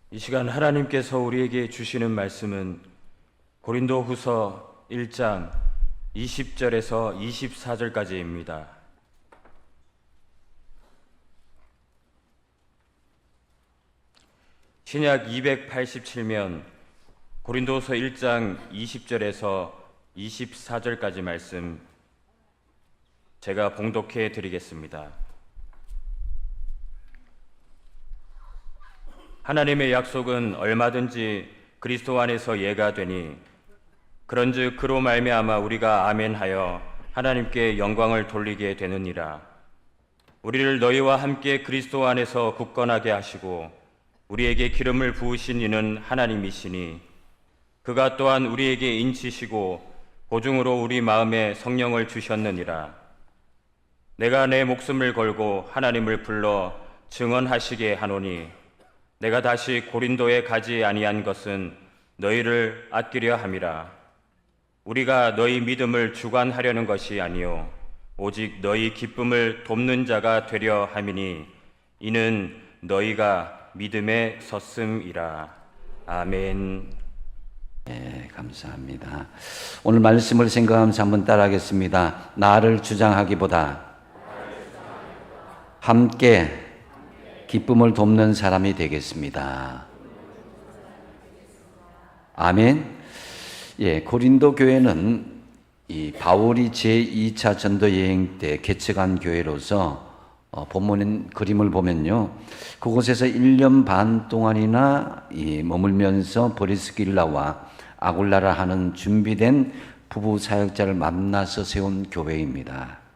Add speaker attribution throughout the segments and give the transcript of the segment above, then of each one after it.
Speaker 1: 이 시간 하나님께서 우리에게 주시는 말씀은 고린도후서 1장 20절에서 24절까지입니다. 신약 287면 고린도후서 1장 20절에서 24절까지 말씀 제가 봉독해 드리겠습니다. 하나님의 약속은 얼마든지 그리스도 안에서 예가 되니 그런즉 그로 말미암아 우리가 아멘하여 하나님께 영광을 돌리게 되느니라. 우리를 너희와 함께 그리스도 안에서 굳건하게 하시고 우리에게 기름을 부으신 이는 하나님이시니 그가 또한 우리에게 인치시고 보증으로 우리 마음에 성령을 주셨느니라. 내가 내 목숨을 걸고 하나님을 불러 증언하시게 하노니 내가 다시 고린도에 가지 아니한 것은 너희를 아끼려 함이라. 우리가 너희 믿음을 주관하려는 것이 아니요 오직 너희 기쁨을 돕는 자가 되려 함이니 이는 너희가 믿음에 섰음이라. 아멘.
Speaker 2: 네, 감사합니다. 오늘 말씀을 생각하면서 한번 따라하겠습니다. 나를 주장하기보다 함께 기쁨을 돕는 사람이 되겠습니다. 아멘. 예, 고린도 교회는 이 바울이 제2차 전도 여행 때 개척한 교회로서 본문 그림을 보면요, 그곳에서 1년 반 동안이나 머물면서 브리스길라와 아굴라라 하는 준비된 부부 사역자를 만나서 세운 교회입니다.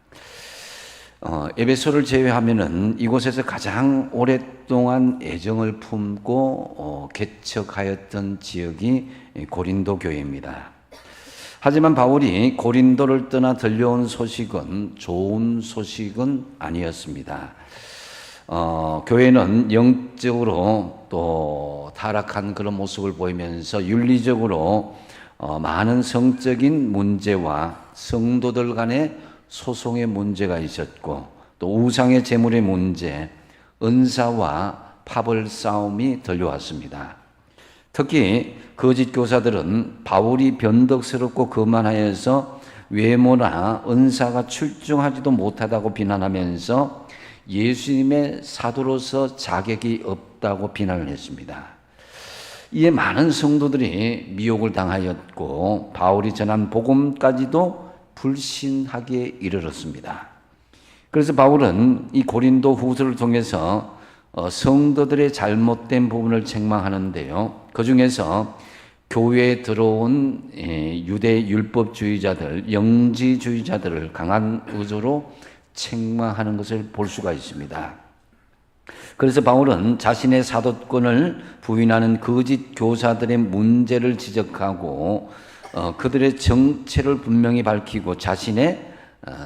Speaker 2: 에베소를 제외하면은 이곳에서 가장 오랫동안 애정을 품고 개척하였던 지역이 고린도 교회입니다. 하지만 바울이 고린도를 떠나 들려온 소식은 좋은 소식은 아니었습니다. 교회는 영적으로 또 타락한 그런 모습을 보이면서 윤리적으로 많은 성적인 문제와 성도들 간의 소송의 문제가 있었고 또 우상의 제물의 문제, 은사와 파벌 싸움이 들려왔습니다. 특히 거짓 교사들은 바울이 변덕스럽고 거만하여서 외모나 은사가 출중하지도 못하다고 비난하면서 예수님의 사도로서 자격이 없다고 비난을 했습니다. 이에 많은 성도들이 미혹을 당하였고 바울이 전한 복음까지도 불신하기에 이르렀습니다. 그래서 바울은 이 고린도 후서를 통해서 성도들의 잘못된 부분을 책망하는데요, 그 중에서 교회에 들어온 유대 율법주의자들, 영지주의자들을 강한 의도로 책망하는 것을 볼 수가 있습니다. 그래서 바울은 자신의 사도권을 부인하는 거짓 교사들의 문제를 지적하고 그들의 정체를 분명히 밝히고 자신의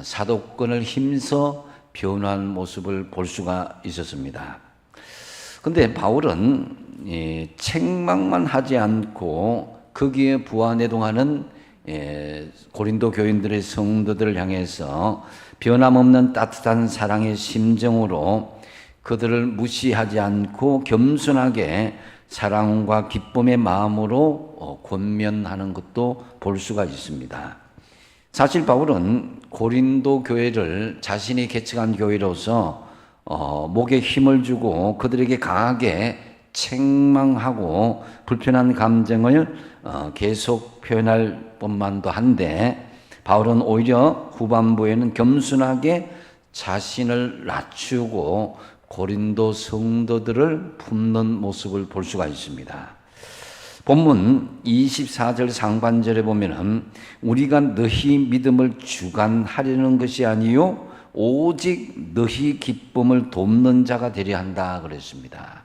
Speaker 2: 사도권을 힘써 변화한 모습을 볼 수가 있었습니다. 그런데 바울은 책망만 하지 않고 거기에 부하내동하는 고린도 교인들의 성도들을 향해서 변함없는 따뜻한 사랑의 심정으로 그들을 무시하지 않고 겸손하게 사랑과 기쁨의 마음으로 권면하는 것도 볼 수가 있습니다. 사실 바울은 고린도 교회를 자신이 개척한 교회로서 목에 힘을 주고 그들에게 강하게 책망하고 불편한 감정을 계속 표현할 뿐만도 한데 바울은 오히려 후반부에는 겸손하게 자신을 낮추고 고린도 성도들을 품는 모습을 볼 수가 있습니다. 본문 24절 상반절에 보면은 우리가 너희 믿음을 주관하려는 것이 아니요 오직 너희 기쁨을 돕는 자가 되려 한다 그랬습니다.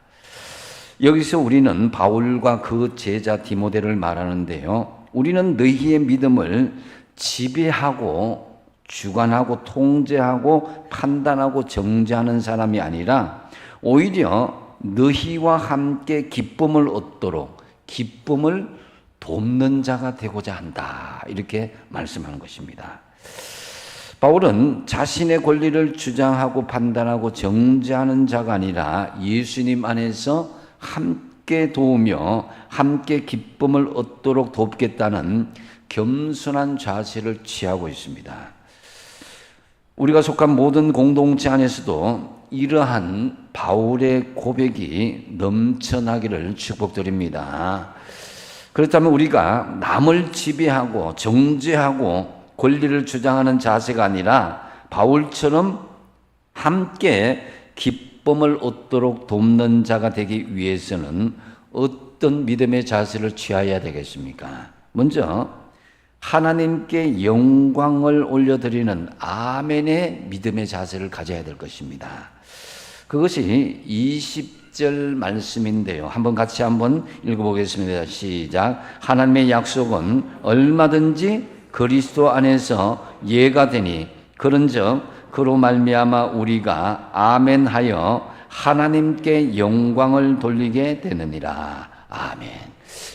Speaker 2: 여기서 우리는 바울과 그 제자 디모데를 말하는데요, 우리는 너희의 믿음을 지배하고 주관하고 통제하고 판단하고 정죄하는 사람이 아니라 오히려 너희와 함께 기쁨을 얻도록 기쁨을 돕는 자가 되고자 한다, 이렇게 말씀하는 것입니다. 바울은 자신의 권리를 주장하고 판단하고 정죄하는 자가 아니라 예수님 안에서 함께 함께 도우며 함께 기쁨을 얻도록 돕겠다는 겸손한 자세를 취하고 있습니다. 우리가 속한 모든 공동체 안에서도 이러한 바울의 고백이 넘쳐나기를 축복드립니다. 그렇다면 우리가 남을 지배하고 정죄하고 권리를 주장하는 자세가 아니라 바울처럼 함께 기쁨을 얻도록 돕는 자가 되기 위해서는 어떤 믿음의 자세를 취해야 되겠습니까? 먼저 하나님께 영광을 올려드리는 아멘의 믿음의 자세를 가져야 될 것입니다. 그것이 20절 말씀인데요. 같이 한번 읽어보겠습니다. 시작. 하나님의 약속은 얼마든지 그리스도 안에서 예가 되니 그런즉 그로 말미암아 우리가 아멘하여 하나님께 영광을 돌리게 되느니라. 아멘.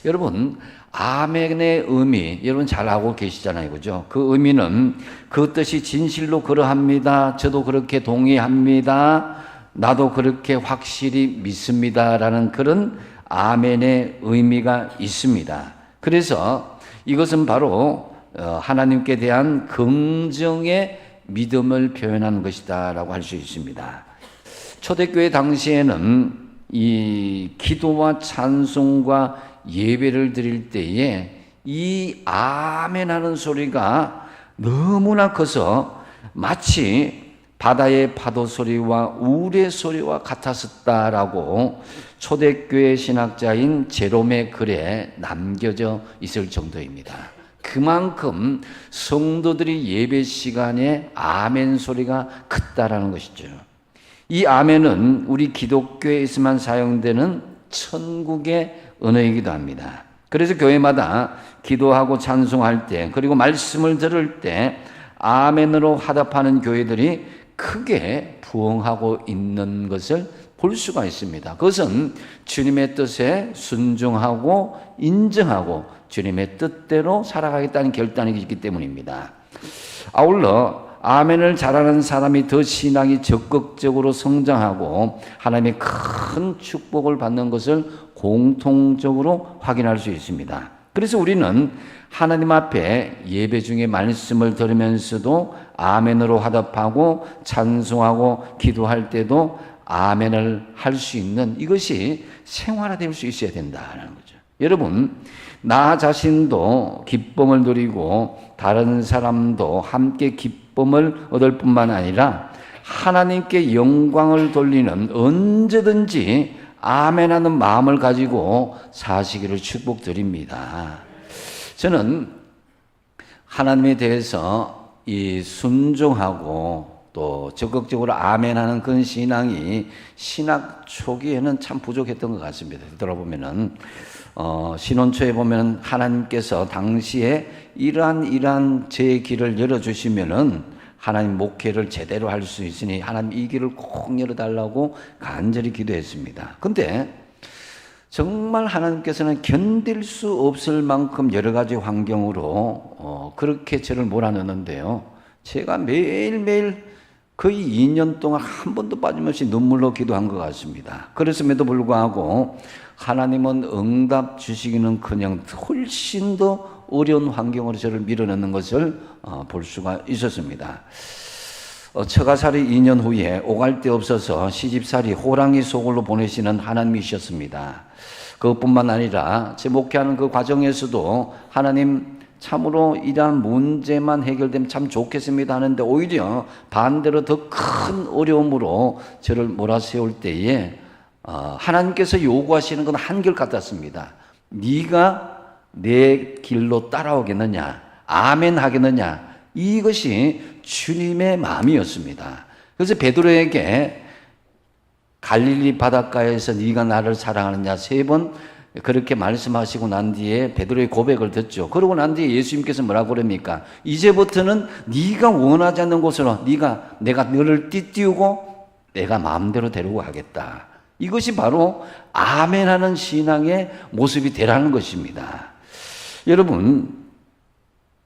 Speaker 2: 여러분, 아멘의 의미 여러분 잘 알고 계시잖아요, 그죠? 그 의미는 그 뜻이 진실로 그러합니다. 저도 그렇게 동의합니다. 나도 그렇게 확실히 믿습니다라는 그런 아멘의 의미가 있습니다. 그래서 이것은 바로 하나님께 대한 긍정의 믿음을 표현하는 것이다라고 할 수 있습니다. 초대교회 당시에는 이 기도와 찬송과 예배를 드릴 때에 이 아멘 하는 소리가 너무나 커서 마치 바다의 파도 소리와 우레 소리와 같았었다라고 초대교회 신학자인 제롬의 글에 남겨져 있을 정도입니다. 그만큼 성도들이 예배 시간에 아멘 소리가 크다라는 것이죠. 이 아멘은 우리 기독교에서만 사용되는 천국의 언어이기도 합니다. 그래서 교회마다 기도하고 찬송할 때 그리고 말씀을 들을 때 아멘으로 화답하는 교회들이 크게 부흥하고 있는 것을 볼 수가 있습니다. 그것은 주님의 뜻에 순종하고 인정하고 주님의 뜻대로 살아가겠다는 결단이 있기 때문입니다. 아울러 아멘을 잘하는 사람이 더 신앙이 적극적으로 성장하고 하나님의 큰 축복을 받는 것을 공통적으로 확인할 수 있습니다. 그래서 우리는 하나님 앞에 예배 중에 말씀을 들으면서도 아멘으로 화답하고 찬송하고 기도할 때도 아멘을 할 수 있는 이것이 생활화될 수 있어야 된다는 거죠. 여러분, 나 자신도 기쁨을 누리고 다른 사람도 함께 기쁨을 얻을 뿐만 아니라 하나님께 영광을 돌리는 언제든지 아멘하는 마음을 가지고 사시기를 축복드립니다. 저는 하나님에 대해서 이 순종하고 또 적극적으로 아멘하는 그런 신앙이 신학 초기에는 참 부족했던 것 같습니다. 들어보면은 신혼초에 보면 하나님께서 당시에 이러한 제 길을 열어주시면은 하나님 목회를 제대로 할 수 있으니 하나님 이 길을 꼭 열어달라고 간절히 기도했습니다. 근데 정말 하나님께서는 견딜 수 없을 만큼 여러 가지 환경으로 그렇게 저를 몰아넣는데요. 제가 매일매일 거의 2년 동안 한 번도 빠짐없이 눈물로 기도한 것 같습니다. 그랬음에도 불구하고 하나님은 응답 주시기는커녕 훨씬 더 어려운 환경으로 저를 밀어넣는 것을 볼 수가 있었습니다. 처가살이 2년 후에 오갈 데 없어서 시집살이 호랑이 소굴로 보내시는 하나님이셨습니다. 그것뿐만 아니라 제 목회하는 그 과정에서도 하나님 참으로 이러한 문제만 해결되면 참 좋겠습니다 하는데 오히려 반대로 더 큰 어려움으로 저를 몰아세울 때에 하나님께서 요구하시는 건 한결 같았습니다. 네가 내 길로 따라오겠느냐, 아멘 하겠느냐, 이것이 주님의 마음이었습니다. 그래서 베드로에게 갈릴리 바닷가에서 네가 나를 사랑하느냐 3번 그렇게 말씀하시고 난 뒤에 베드로의 고백을 듣죠. 그러고 난 뒤에 예수님께서 뭐라고 그럽니까? 이제부터는 네가 원하지 않는 곳으로 내가 너를 띠띠우고 내가 마음대로 데리고 가겠다. 이것이 바로 아멘하는 신앙의 모습이 되라는 것입니다. 여러분,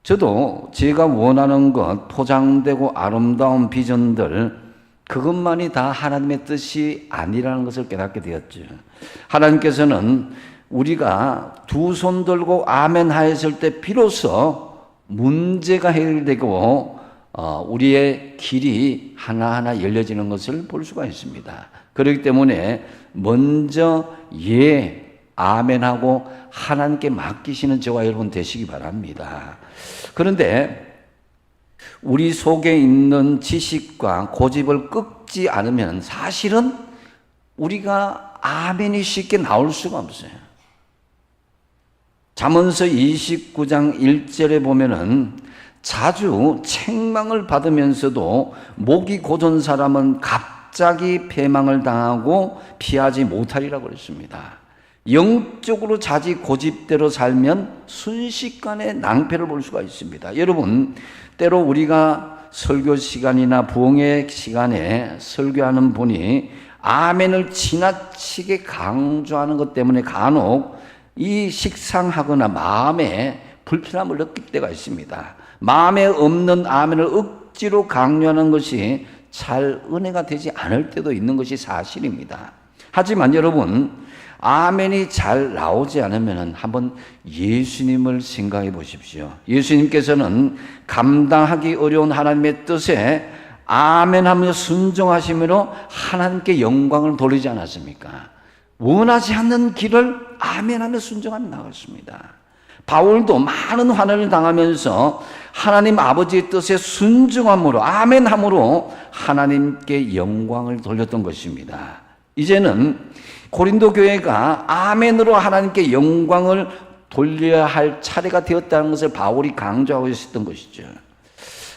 Speaker 2: 저도 제가 원하는 것, 포장되고 아름다운 비전들, 그것만이 다 하나님의 뜻이 아니라는 것을 깨닫게 되었죠. 하나님께서는 우리가 두 손 들고 아멘 하였을 때 비로소 문제가 해결되고 우리의 길이 하나하나 열려지는 것을 볼 수가 있습니다. 그렇기 때문에 먼저 아멘하고 하나님께 맡기시는 저와 여러분 되시기 바랍니다. 그런데 우리 속에 있는 지식과 고집을 꺾지 않으면 사실은 우리가 아멘이 쉽게 나올 수가 없어요. 잠언서 29장 1절에 보면은 자주 책망을 받으면서도 목이 곧은 사람은 갑자기 패망을 당하고 피하지 못하리라고 그랬습니다. 영적으로 자기 고집대로 살면 순식간에 낭패를 볼 수가 있습니다. 여러분, 때로 우리가 설교 시간이나 부흥회 시간에 설교하는 분이 아멘을 지나치게 강조하는 것 때문에 간혹 이 식상하거나 마음에 불편함을 느낄 때가 있습니다. 마음에 없는 아멘을 억지로 강요하는 것이 잘 은혜가 되지 않을 때도 있는 것이 사실입니다. 하지만 여러분, 아멘이 잘 나오지 않으면 한번 예수님을 생각해 보십시오. 예수님께서는 감당하기 어려운 하나님의 뜻에 아멘하며 순종하심으로 하나님께 영광을 돌리지 않았습니까? 원하지 않는 길을 아멘하며 순종하며 나갔습니다. 바울도 많은 환난을 당하면서 하나님 아버지의 뜻에 순종함으로 아멘함으로 하나님께 영광을 돌렸던 것입니다. 이제는 고린도 교회가 아멘으로 하나님께 영광을 돌려야 할 차례가 되었다는 것을 바울이 강조하고 있었던 것이죠.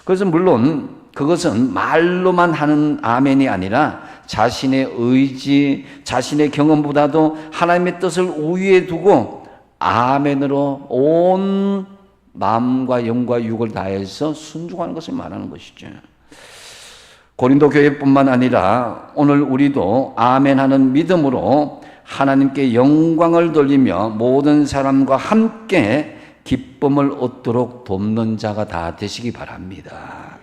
Speaker 2: 그래서 물론 그것은 말로만 하는 아멘이 아니라 자신의 의지, 자신의 경험보다도 하나님의 뜻을 우위에 두고 아멘으로 온 마음과 영과 육을 다해서 순종하는 것을 말하는 것이죠. 고린도 교회뿐만 아니라 오늘 우리도 아멘하는 믿음으로 하나님께 영광을 돌리며 모든 사람과 함께 기쁨을 얻도록 돕는 자가 다 되시기 바랍니다.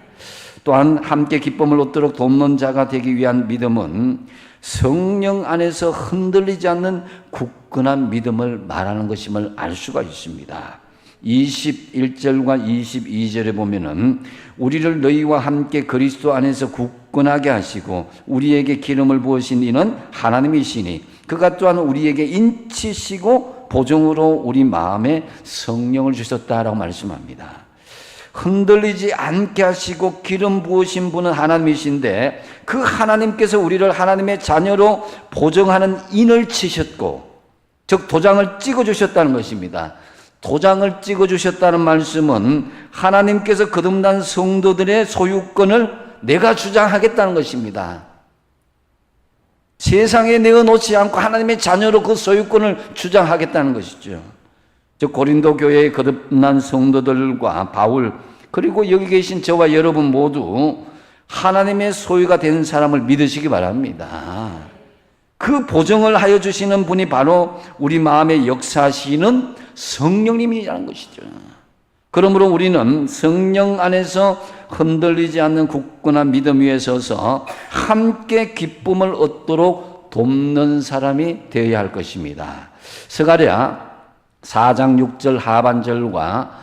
Speaker 2: 또한 함께 기쁨을 얻도록 돕는 자가 되기 위한 믿음은 성령 안에서 흔들리지 않는 굳건한 믿음을 말하는 것임을 알 수가 있습니다. 21절과 22절에 보면은 우리를 너희와 함께 그리스도 안에서 굳건하게 하시고 우리에게 기름을 부으신 이는 하나님이시니 그가 또한 우리에게 인치시고 보증으로 우리 마음에 성령을 주셨다라고 말씀합니다. 흔들리지 않게 하시고 기름 부으신 분은 하나님이신데 그 하나님께서 우리를 하나님의 자녀로 보증하는 인을 치셨고 즉 도장을 찍어주셨다는 것입니다. 도장을 찍어주셨다는 말씀은 하나님께서 거듭난 성도들의 소유권을 내가 주장하겠다는 것입니다. 세상에 내어놓지 않고 하나님의 자녀로 그 소유권을 주장하겠다는 것이죠. 즉 고린도 교회의 거듭난 성도들과 바울 그리고 여기 계신 저와 여러분 모두 하나님의 소유가 된 사람을 믿으시기 바랍니다. 그 보증을 하여 주시는 분이 바로 우리 마음에 역사하시는 성령님이라는 것이죠. 그러므로 우리는 성령 안에서 흔들리지 않는 굳건한 믿음 위에 서서 함께 기쁨을 얻도록 돕는 사람이 되어야 할 것입니다. 스가랴 4장 6절 하반절과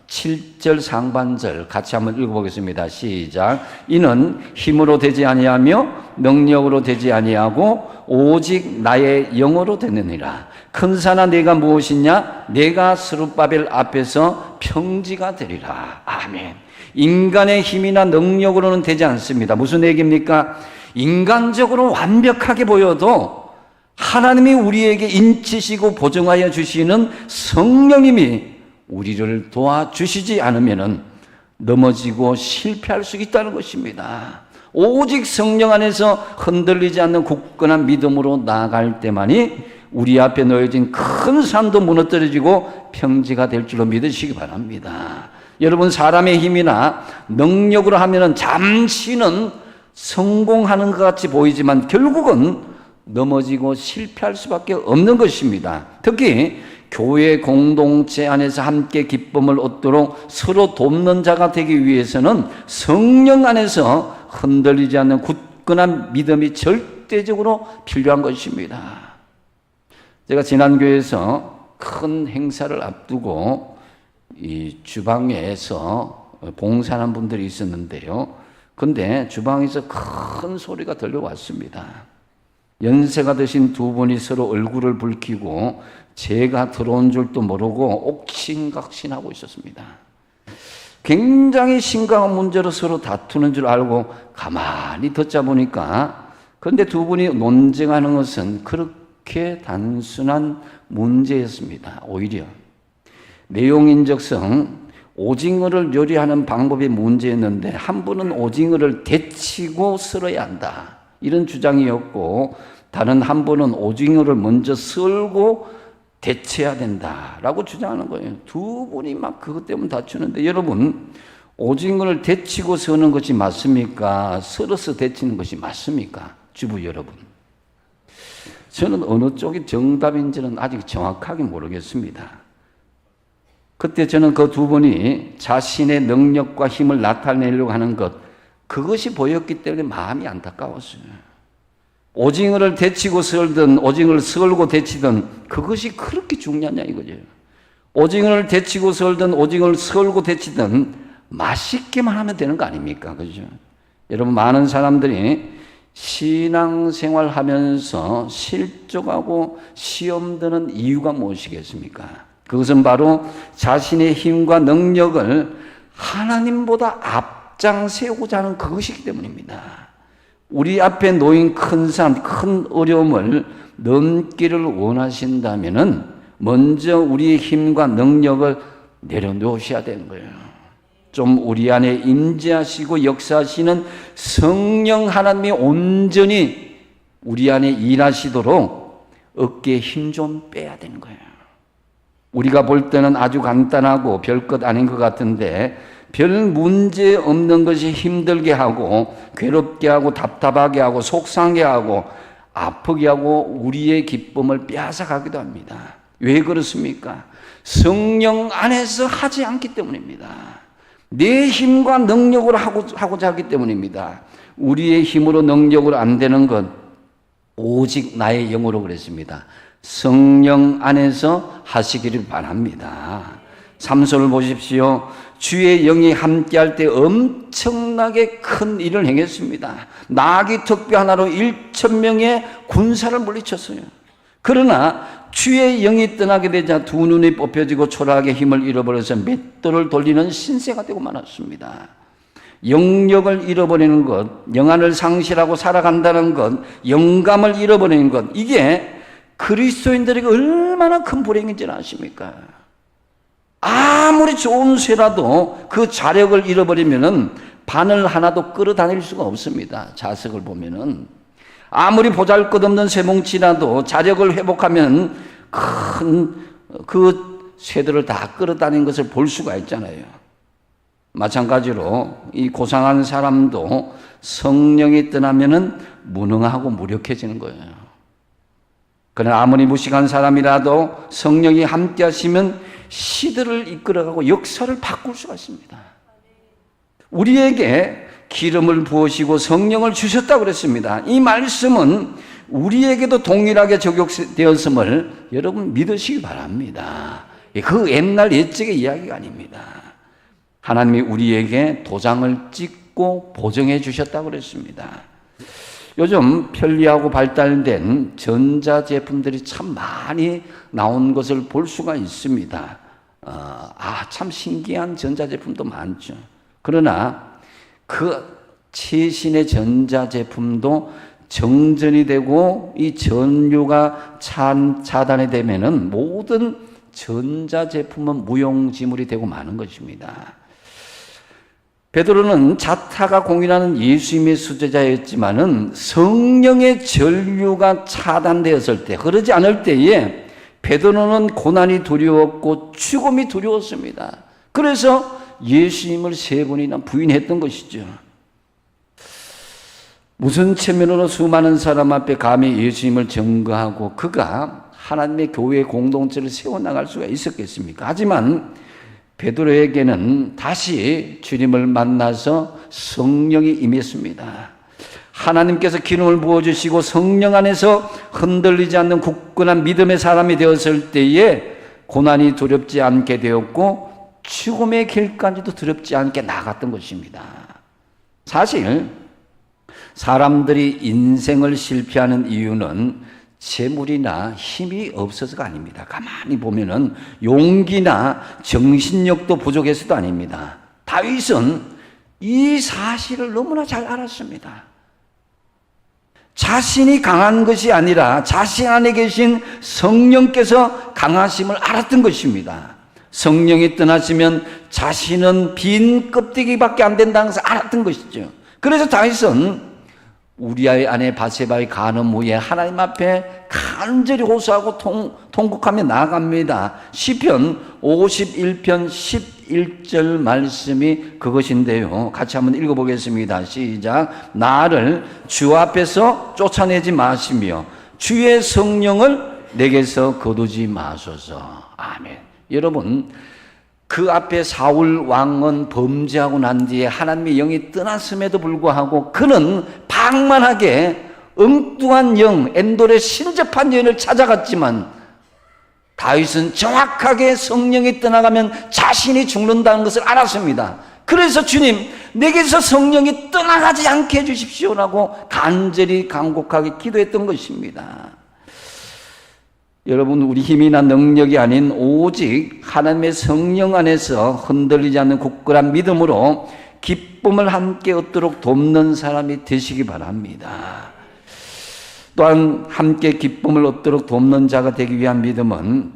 Speaker 2: 7절 상반절 같이 한번 읽어보겠습니다. 시작. 이는 힘으로 되지 아니하며 능력으로 되지 아니하고 오직 나의 영으로 되느니라. 큰 산아 내가 무엇이냐? 내가 스룹바벨 앞에서 평지가 되리라. 아멘. 인간의 힘이나 능력으로는 되지 않습니다. 무슨 얘기입니까? 인간적으로 완벽하게 보여도 하나님이 우리에게 인치시고 보증하여 주시는 성령님이 우리를 도와주시지 않으면 넘어지고 실패할 수 있다는 것입니다. 오직 성령 안에서 흔들리지 않는 굳건한 믿음으로 나아갈 때만이 우리 앞에 놓여진 큰 산도 무너뜨려지고 평지가 될 줄로 믿으시기 바랍니다. 여러분, 사람의 힘이나 능력으로 하면은 잠시는 성공하는 것 같이 보이지만 결국은 넘어지고 실패할 수밖에 없는 것입니다. 특히 교회 공동체 안에서 함께 기쁨을 얻도록 서로 돕는 자가 되기 위해서는 성령 안에서 흔들리지 않는 굳건한 믿음이 절대적으로 필요한 것입니다. 제가 지난 교회에서 큰 행사를 앞두고 이 주방에서 봉사하는 분들이 있었는데요. 근데 주방에서 큰 소리가 들려왔습니다. 연세가 드신 두 분이 서로 얼굴을 붉히고 제가 들어온 줄도 모르고 옥신각신하고 있었습니다. 굉장히 심각한 문제로 서로 다투는 줄 알고 가만히 듣자 보니까, 그런데 두 분이 논쟁하는 것은 그렇게 단순한 문제였습니다. 오히려 내용인적성 오징어를 요리하는 방법이 문제였는데 한 분은 오징어를 데치고 썰어야 한다, 이런 주장이었고, 다른 한 분은 오징어를 먼저 썰고 데쳐야 된다라고 주장하는 거예요. 두 분이 막 그것 때문에 다투는데, 여러분, 오징어를 데치고 서는 것이 맞습니까? 썰어서 데치는 것이 맞습니까? 주부 여러분, 저는 어느 쪽이 정답인지는 아직 정확하게 모르겠습니다. 그때 저는 그 두 분이 자신의 능력과 힘을 나타내려고 하는 것, 그것이 보였기 때문에 마음이 안타까웠어요. 오징어를 데치고 썰든 오징어를 썰고 데치든 그것이 그렇게 중요하냐 이거죠. 오징어를 데치고 썰든 오징어를 썰고 데치든 맛있게만 하면 되는 거 아닙니까? 그죠? 여러분, 많은 사람들이 신앙생활 하면서 실족하고 시험 드는 이유가 무엇이겠습니까? 그것은 바로 자신의 힘과 능력을 하나님보다 앞장세우고자 하는 그것이기 때문입니다. 우리 앞에 놓인 큰 산, 큰 어려움을 넘기를 원하신다면은 먼저 우리의 힘과 능력을 내려놓으셔야 되는 거예요. 좀 우리 안에 임재하시고 역사하시는 성령 하나님이 온전히 우리 안에 일하시도록 어깨에 힘 좀 빼야 되는 거예요. 우리가 볼 때는 아주 간단하고 별것 아닌 것 같은데 별 문제 없는 것이 힘들게 하고 괴롭게 하고 답답하게 하고 속상하게 하고 아프게 하고 우리의 기쁨을 빼앗아가기도 합니다. 왜 그렇습니까? 성령 안에서 하지 않기 때문입니다. 내 힘과 능력으로 하고자 하기 때문입니다. 우리의 힘으로 능력으로 안 되는 것, 오직 나의 영으로 그랬습니다. 성령 안에서 하시기를 바랍니다. 3절을 보십시오. 주의 영이 함께할 때 엄청나게 큰 일을 행했습니다. 나귀 턱뼈 하나로 1,000명의 군사를 물리쳤어요. 그러나 주의 영이 떠나게 되자 두 눈이 뽑혀지고 초라하게 힘을 잃어버려서 맷돌을 돌리는 신세가 되고 말았습니다. 영력을 잃어버리는 것, 영안을 상실하고 살아간다는 것, 영감을 잃어버리는 것, 이게 그리스도인들에게 얼마나 큰 불행인지는 아십니까? 아무리 좋은 쇠라도 그 자력을 잃어버리면은 바늘 하나도 끌어다닐 수가 없습니다. 자석을 보면은 아무리 보잘것없는 쇠뭉치라도 자력을 회복하면 큰 그 쇠들을 다 끌어다니는 것을 볼 수가 있잖아요. 마찬가지로 이 고상한 사람도 성령이 떠나면은 무능하고 무력해지는 거예요. 그러나 아무리 무식한 사람이라도 성령이 함께 하시면 시대를 이끌어가고 역사를 바꿀 수가 있습니다. 우리에게 기름을 부으시고 성령을 주셨다고 그랬습니다. 이 말씀은 우리에게도 동일하게 적용되었음을 여러분 믿으시기 바랍니다. 그 옛날 옛적의 이야기가 아닙니다. 하나님이 우리에게 도장을 찍고 보정해 주셨다고 그랬습니다. 요즘 편리하고 발달된 전자제품들이 참 많이 나온 것을 볼 수가 있습니다. 참 신기한 전자제품도 많죠. 그러나 그 최신의 전자제품도 정전이 되고 이 전류가 차단이 되면은 모든 전자제품은 무용지물이 되고 마는 것입니다. 베드로는 자타가 공인하는 예수님의 수제자였지만은 성령의 전류가 차단되었을 때, 그러지 않을 때에 베드로는 고난이 두려웠고 죽음이 두려웠습니다. 그래서 예수님을 3번이나 부인했던 것이죠. 무슨 체면으로 수많은 사람 앞에 감히 예수님을 증거하고 그가 하나님의 교회 공동체를 세워나갈 수가 있었겠습니까? 하지만 베드로에게는 다시 주님을 만나서 성령이 임했습니다. 하나님께서 기름을 부어주시고 성령 안에서 흔들리지 않는 굳건한 믿음의 사람이 되었을 때에 고난이 두렵지 않게 되었고 죽음의 길까지도 두렵지 않게 나갔던 것입니다. 사실 사람들이 인생을 실패하는 이유는 재물이나 힘이 없어서가 아닙니다. 가만히 보면은 용기나 정신력도 부족해서도 아닙니다. 다윗은 이 사실을 너무나 잘 알았습니다. 자신이 강한 것이 아니라 자신 안에 계신 성령께서 강하심을 알았던 것입니다. 성령이 떠나시면 자신은 빈 껍데기밖에 안 된다는 것을 알았던 것이죠. 그래서 다윗은 우리아의 아내 바세바의 간음 후에 하나님 앞에 간절히 호소하고 통곡하며 나아갑니다. 시편 51편 11절 말씀이 그것인데요. 같이 한번 읽어보겠습니다. 시작. 나를 주 앞에서 쫓아내지 마시며 주의 성령을 내게서 거두지 마소서. 아멘. 여러분, 그 앞에 사울 왕은 범죄하고 난 뒤에 하나님의 영이 떠났음에도 불구하고 그는 방만하게 엉뚱한 영, 엔돌의 신접한 영을 찾아갔지만 다윗은 정확하게 성령이 떠나가면 자신이 죽는다는 것을 알았습니다. 그래서 주님, 내게서 성령이 떠나가지 않게 해주십시오라고 간절히 간곡하게 기도했던 것입니다. 여러분, 우리 힘이나 능력이 아닌 오직 하나님의 성령 안에서 흔들리지 않는 굳건한 믿음으로 기쁨을 함께 얻도록 돕는 사람이 되시기 바랍니다. 또한 함께 기쁨을 얻도록 돕는 자가 되기 위한 믿음은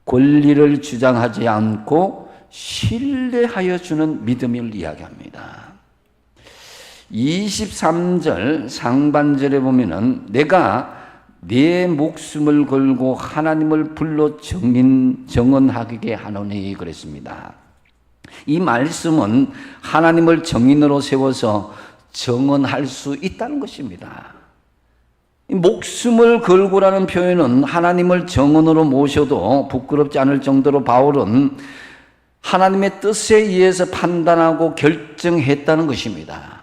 Speaker 2: 권리를 주장하지 않고 신뢰하여 주는 믿음을 이야기합니다. 23절 상반절에 보면은 내가 내 목숨을 걸고 하나님을 불러 정언하게 하노니 그랬습니다. 이 말씀은 하나님을 정인으로 세워서 정언할 수 있다는 것입니다. 목숨을 걸고라는 표현은 하나님을 정언으로 모셔도 부끄럽지 않을 정도로 바울은 하나님의 뜻에 의해서 판단하고 결정했다는 것입니다.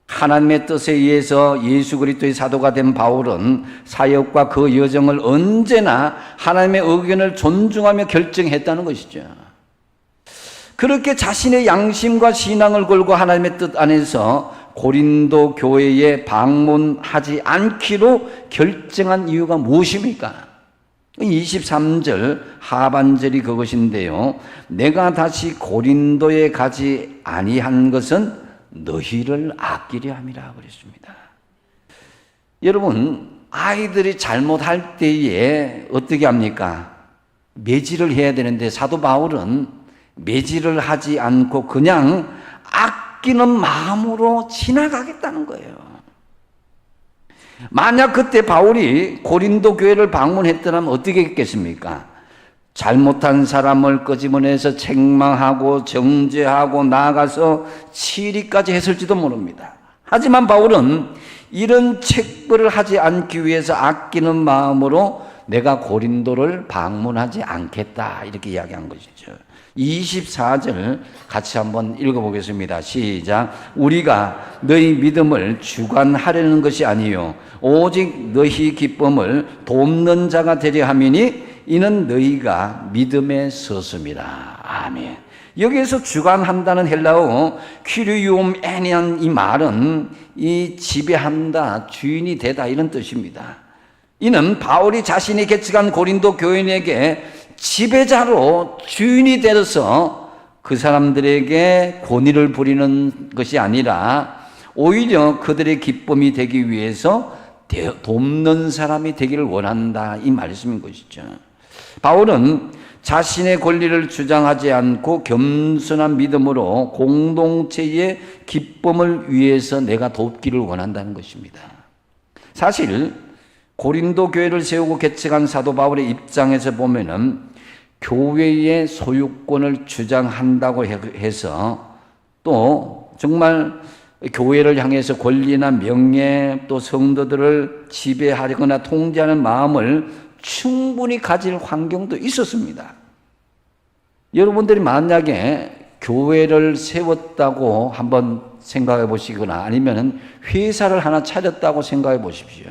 Speaker 2: 하나님의 뜻에 의해서 예수 그리스도의 사도가 된 바울은 사역과 그 여정을 언제나 하나님의 의견을 존중하며 결정했다는 것이죠. 그렇게 자신의 양심과 신앙을 걸고 하나님의 뜻 안에서 고린도 교회에 방문하지 않기로 결정한 이유가 무엇입니까? 23절 하반절이 그것인데요. 내가 다시 고린도에 가지 아니한 것은 너희를 아끼려 함이라 그랬습니다. 여러분, 아이들이 잘못할 때에 어떻게 합니까? 매질을 해야 되는데 사도 바울은 매질을 하지 않고 그냥 아끼는 마음으로 지나가겠다는 거예요. 만약 그때 바울이 고린도 교회를 방문했더라면 어떻게 했겠습니까? 잘못한 사람을 끄집어내서 책망하고 정죄하고 나아가서 치리까지 했을지도 모릅니다. 하지만 바울은 이런 책벌을 하지 않기 위해서 아끼는 마음으로 내가 고린도를 방문하지 않겠다 이렇게 이야기한 것이죠. 24절 같이 한번 읽어보겠습니다. 시작. 우리가 너희 믿음을 주관하려는 것이 아니요 오직 너희 기쁨을 돕는 자가 되려 함이니 이는 너희가 믿음에 섰음이라. 아멘. 여기에서 주관한다는 헬라어 퀴리움 애니안 이 말은 이 지배한다, 주인이 되다 이런 뜻입니다. 이는 바울이 자신이 개척한 고린도 교인에게 지배자로 주인이 되어서 그 사람들에게 권위를 부리는 것이 아니라 오히려 그들의 기쁨이 되기 위해서 돕는 사람이 되기를 원한다 이 말씀인 것이죠. 바울은 자신의 권리를 주장하지 않고 겸손한 믿음으로 공동체의 기쁨을 위해서 내가 돕기를 원한다는 것입니다. 사실 고린도 교회를 세우고 개척한 사도 바울의 입장에서 보면은 교회의 소유권을 주장한다고 해서 또 정말 교회를 향해서 권리나 명예 또 성도들을 지배하거나 통제하는 마음을 충분히 가질 환경도 있었습니다. 여러분들이 만약에 교회를 세웠다고 한번 생각해 보시거나 아니면 회사를 하나 차렸다고 생각해 보십시오.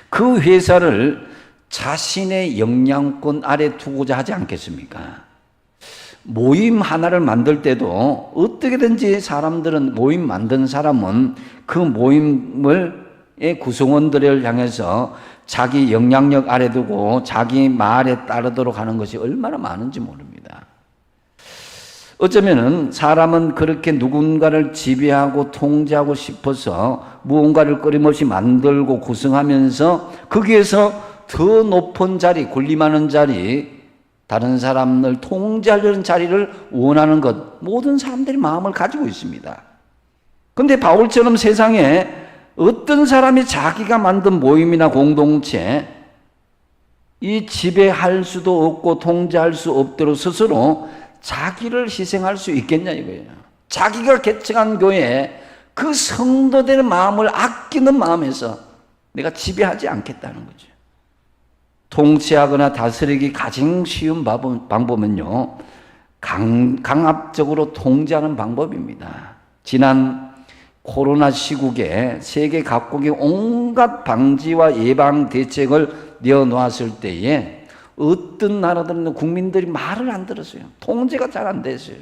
Speaker 2: 그 회사를 자신의 영향권 아래 두고자 하지 않겠습니까? 모임 하나를 만들 때도 어떻게든지 사람들은 모임 만든 사람은 그 모임의 구성원들을 향해서 자기 영향력 아래 두고 자기 말에 따르도록 하는 것이 얼마나 많은지 모릅니다. 어쩌면은 사람은 그렇게 누군가를 지배하고 통제하고 싶어서 무언가를 끊임없이 만들고 구성하면서 거기에서 더 높은 자리, 군림하는 자리, 다른 사람을 통제하려는 자리를 원하는 것, 모든 사람들이 마음을 가지고 있습니다. 그런데 바울처럼 세상에 어떤 사람이 자기가 만든 모임이나 공동체, 이 지배할 수도 없고 통제할 수 없도록 스스로 자기를 희생할 수 있겠냐 이거예요. 자기가 개척한 교회에 그 성도들의 마음을 아끼는 마음에서 내가 지배하지 않겠다는 거죠. 통치하거나 다스리기 가장 쉬운 방법은요, 강압적으로 통제하는 방법입니다. 지난 코로나 시국에 세계 각국이 온갖 방지와 예방 대책을 내어놓았을 때에 어떤 나라들은 국민들이 말을 안 들었어요. 통제가 잘 안 됐어요.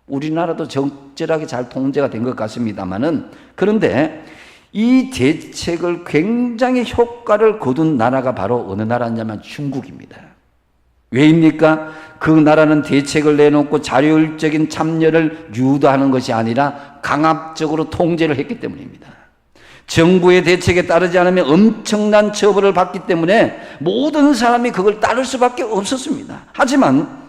Speaker 2: 우리나라도 적절하게 잘 통제가 된 것 같습니다만은, 그런데 이 대책을 굉장히 효과를 거둔 나라가 바로 어느 나라냐면 중국입니다. 왜입니까? 그 나라는 대책을 내놓고 자율적인 참여를 유도하는 것이 아니라 강압적으로 통제를 했기 때문입니다. 정부의 대책에 따르지 않으면 엄청난 처벌을 받기 때문에 모든 사람이 그걸 따를 수밖에 없었습니다. 하지만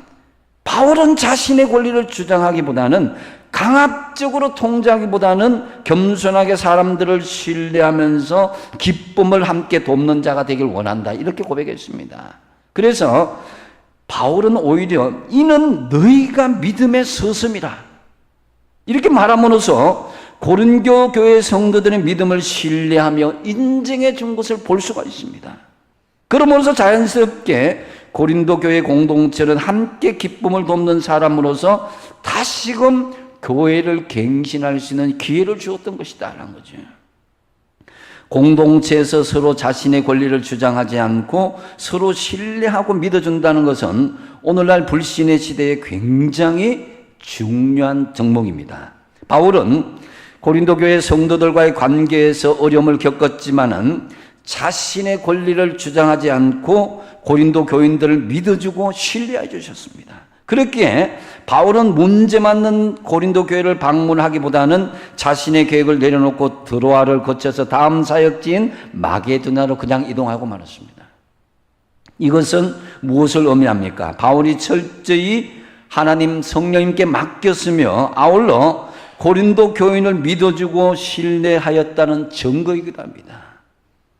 Speaker 2: 바울은 자신의 권리를 주장하기보다는 강압적으로 통제하기보다는 겸손하게 사람들을 신뢰하면서 기쁨을 함께 돕는 자가 되길 원한다, 이렇게 고백했습니다. 그래서 바울은 오히려 이는 너희가 믿음의 서슴이라 이렇게 말함으로써 고린도 교회 성도들의 믿음을 신뢰하며 인정해 준 것을 볼 수가 있습니다. 그러면서 자연스럽게 고린도 교회 공동체는 함께 기쁨을 돕는 사람으로서 다시금 교회를 갱신할 수 있는 기회를 주었던 것이다라는 거죠. 공동체에서 서로 자신의 권리를 주장하지 않고 서로 신뢰하고 믿어준다는 것은 오늘날 불신의 시대에 굉장히 중요한 정목입니다. 바울은 고린도 교회 성도들과의 관계에서 어려움을 겪었지만은 자신의 권리를 주장하지 않고 고린도 교인들을 믿어주고 신뢰해 주셨습니다. 그렇기에 바울은 문제 많는 고린도 교회를 방문하기보다는 자신의 계획을 내려놓고 드로아를 거쳐서 다음 사역지인 마게도나로 그냥 이동하고 말았습니다. 이것은 무엇을 의미합니까? 바울이 철저히 하나님 성령님께 맡겼으며 아울러 고린도 교인을 믿어주고 신뢰하였다는 증거이기도 합니다.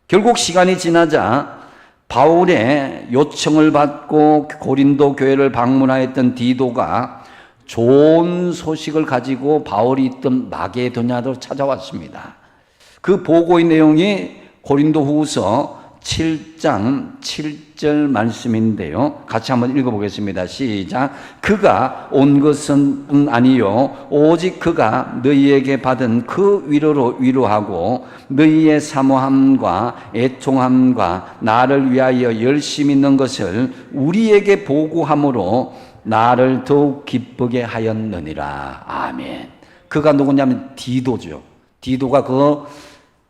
Speaker 2: 결국 시간이 지나자 바울의 요청을 받고 고린도 교회를 방문하였던 디도가 좋은 소식을 가지고 바울이 있던 마게도냐로 찾아왔습니다. 그 보고의 내용이 고린도후서 7장 7절 말씀인데요. 같이 한번 읽어보겠습니다. 시작. 그가 온 것은 아니요 오직 그가 너희에게 받은 그 위로로 위로하고 너희의 사모함과 애통함과 나를 위하여 열심히 있는 것을 우리에게 보고함으로 나를 더욱 기쁘게 하였느니라. 아멘. 그가 누구냐면 디도죠. 디도가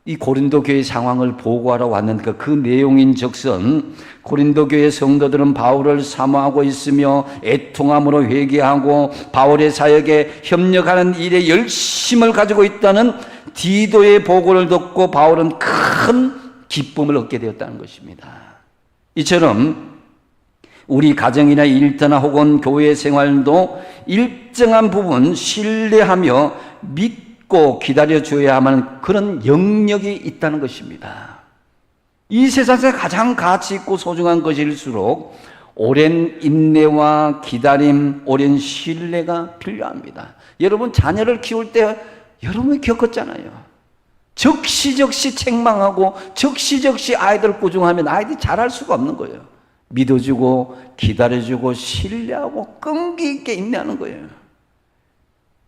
Speaker 2: 이 고린도 교회 상황을 보고하러 왔는데 그 내용인 적선 고린도 교회 성도들은 바울을 사모하고 있으며 애통함으로 회개하고 바울의 사역에 협력하는 일에 열심을 가지고 있다는 디도의 보고를 듣고 바울은 큰 기쁨을 얻게 되었다는 것입니다. 이처럼 우리 가정이나 일터나 혹은 교회 생활도 일정한 부분 신뢰하며 믿고 기다려줘야 하는 그런 영역이 있다는 것입니다. 이 세상에서 가장 가치 있고 소중한 것일수록 오랜 인내와 기다림, 오랜 신뢰가 필요합니다. 여러분 자녀를 키울 때 여러분이 겪었잖아요. 적시적시 책망하고 적시적시 아이들 꾸중하면 아이들이 잘할 수가 없는 거예요. 믿어주고 기다려주고 신뢰하고 끈기 있게 인내하는 거예요.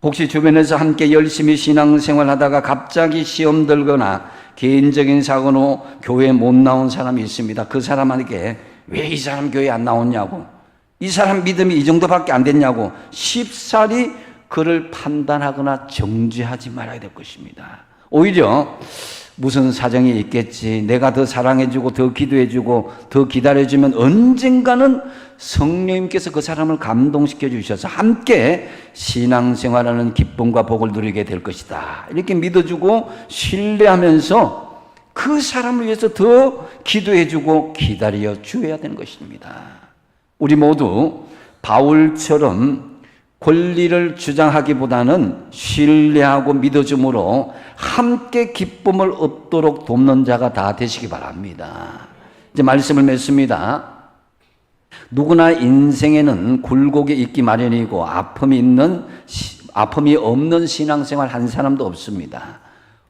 Speaker 2: 혹시 주변에서 함께 열심히 신앙생활하다가 갑자기 시험 들거나 개인적인 사고로 교회에 못 나온 사람이 있습니다. 그 사람에게 왜 이 사람 교회 안 나오냐고, 이 사람 믿음이 이 정도밖에 안 됐냐고 쉽사리 그를 판단하거나 정죄하지 말아야 될 것입니다. 오히려 무슨 사정이 있겠지, 내가 더 사랑해주고 더 기도해주고 더 기다려주면 언젠가는 성령님께서 그 사람을 감동시켜 주셔서 함께 신앙생활하는 기쁨과 복을 누리게 될 것이다, 이렇게 믿어주고 신뢰하면서 그 사람을 위해서 더 기도해주고 기다려 주어야 되는 것입니다. 우리 모두 바울처럼 권리를 주장하기보다는 신뢰하고 믿어줌으로 함께 기쁨을 얻도록 돕는 자가 다 되시기 바랍니다. 이제 말씀을 맺습니다. 누구나 인생에는 굴곡이 있기 마련이고 아픔이 없는 신앙생활 한 사람도 없습니다.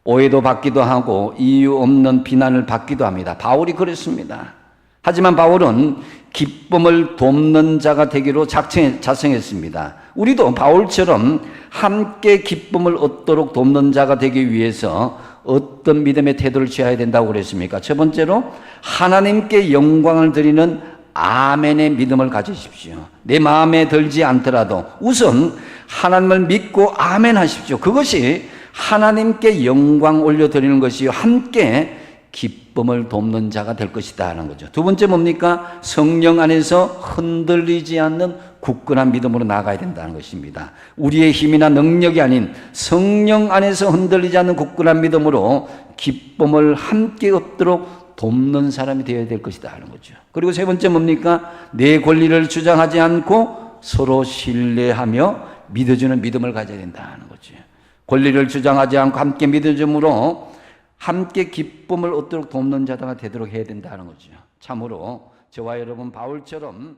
Speaker 2: 오해도 받기도 하고 이유 없는 비난을 받기도 합니다. 바울이 그랬습니다. 하지만 바울은 기쁨을 돕는 자가 되기로 자성했습니다. 우리도 바울처럼 함께 기쁨을 얻도록 돕는 자가 되기 위해서 어떤 믿음의 태도를 취해야 된다고 그랬습니까? 첫 번째로 하나님께 영광을 드리는 아멘의 믿음을 가지십시오. 내 마음에 들지 않더라도 우선 하나님을 믿고 아멘 하십시오. 그것이 하나님께 영광 올려드리는 것이요, 함께 기쁨을 돕는 자가 될 것이다 하는 거죠. 두 번째 뭡니까? 성령 안에서 흔들리지 않는 굳건한 믿음으로 나아가야 된다는 것입니다. 우리의 힘이나 능력이 아닌 성령 안에서 흔들리지 않는 굳건한 믿음으로 기쁨을 함께 얻도록 돕는 사람이 되어야 될 것이다 하는 거죠. 그리고 세 번째 뭡니까? 내 권리를 주장하지 않고 서로 신뢰하며 믿어주는 믿음을 가져야 된다 하는 거죠. 권리를 주장하지 않고 함께 믿어줌으로 함께 기쁨을 얻도록 돕는 자가 되도록 해야 된다는 거죠. 참으로 저와 여러분 바울처럼